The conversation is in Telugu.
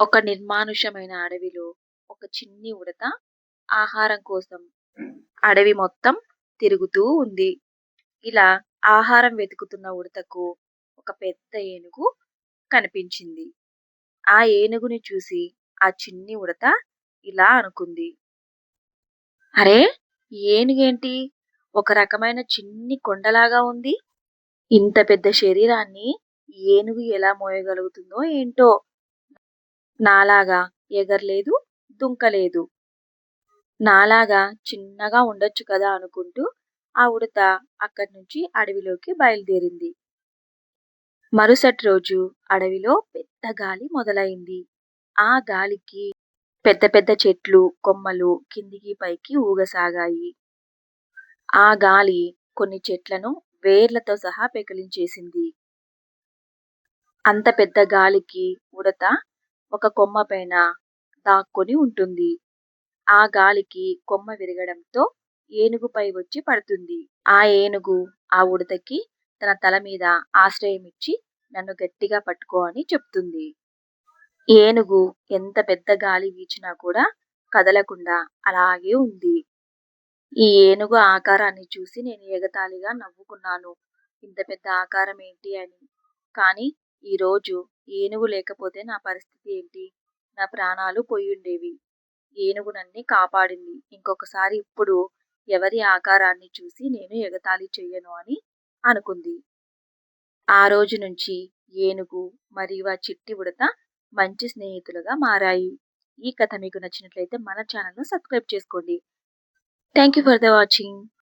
ఒక నిర్మానుష్యమైన అడవిలో ఒక చిన్ని ఉడత ఆహారం కోసం అడవి మొత్తం తిరుగుతూ ఉంది. ఇలా ఆహారం వెతుకుతున్న ఉడతకు ఒక పెద్ద ఏనుగు కనిపించింది. ఆ ఏనుగుని చూసి ఆ చిన్ని ఉడత ఇలా అనుకుంది. అరే! ఈ ఏనుగేంటి ఒక రకమైన చిన్ని కొండలాగా ఉంది. ఇంత పెద్ద శరీరాన్ని ఈ ఏనుగు ఎలా మోయగలుగుతుందో ఏంటో. నాలాగా ఎగరలేదు, దుంకలేదు. నాలాగా చిన్నగా ఉండొచ్చు కదా అనుకుంటూ ఆ ఉడత అక్కడి నుంచి అడవిలోకి బయలుదేరింది. మరుసటి రోజు అడవిలో పెద్ద గాలి మొదలైంది. ఆ గాలికి పెద్ద పెద్ద చెట్లు కొమ్మలు కిందికి పైకి ఊగసాగాయి. ఆ గాలి కొన్ని చెట్లను వేర్లతో సహా పెకిలించేసింది. అంత పెద్ద గాలికి ఉడత ఒక కొమ్మ పైన దాక్కొని ఉంటుంది. ఆ గాలికి కొమ్మ విరగడంతో ఏనుగుపై వచ్చి పడుతుంది. ఆ ఏనుగు ఆ ఉడతకి తన తల మీద ఆశ్రయమిచ్చి నన్ను గట్టిగా పట్టుకో అని చెప్తుంది. ఏనుగు ఎంత పెద్ద గాలి వీచినా కూడా కదలకుండా అలాగే ఉంది. ఈ ఏనుగు ఆకారాన్ని చూసి నేను ఎగతాళిగా నవ్వుకున్నాను. ఇంత పెద్ద ఆకారం ఏంటి అని. కానీ ఈరోజు ఏనుగు లేకపోతే నా పరిస్థితి ఏంటి? నా ప్రాణాలు పోయుండేవి. ఏనుగు నన్ను కాపాడింది. ఇంకొకసారి ఇప్పుడు ఎవరి ఆకారాన్ని చూసి నేను ఎగతాళి చెయ్యను అని అనుకుంది. ఆ రోజు నుంచి ఏనుగు మరియు ఆ చిట్టి ఉడత మంచి స్నేహితులుగా మారాయి. ఈ కథ మీకు నచ్చినట్లయితే మన ఛానల్‌ను సబ్స్క్రైబ్ చేసుకోండి. Thank you for the watching.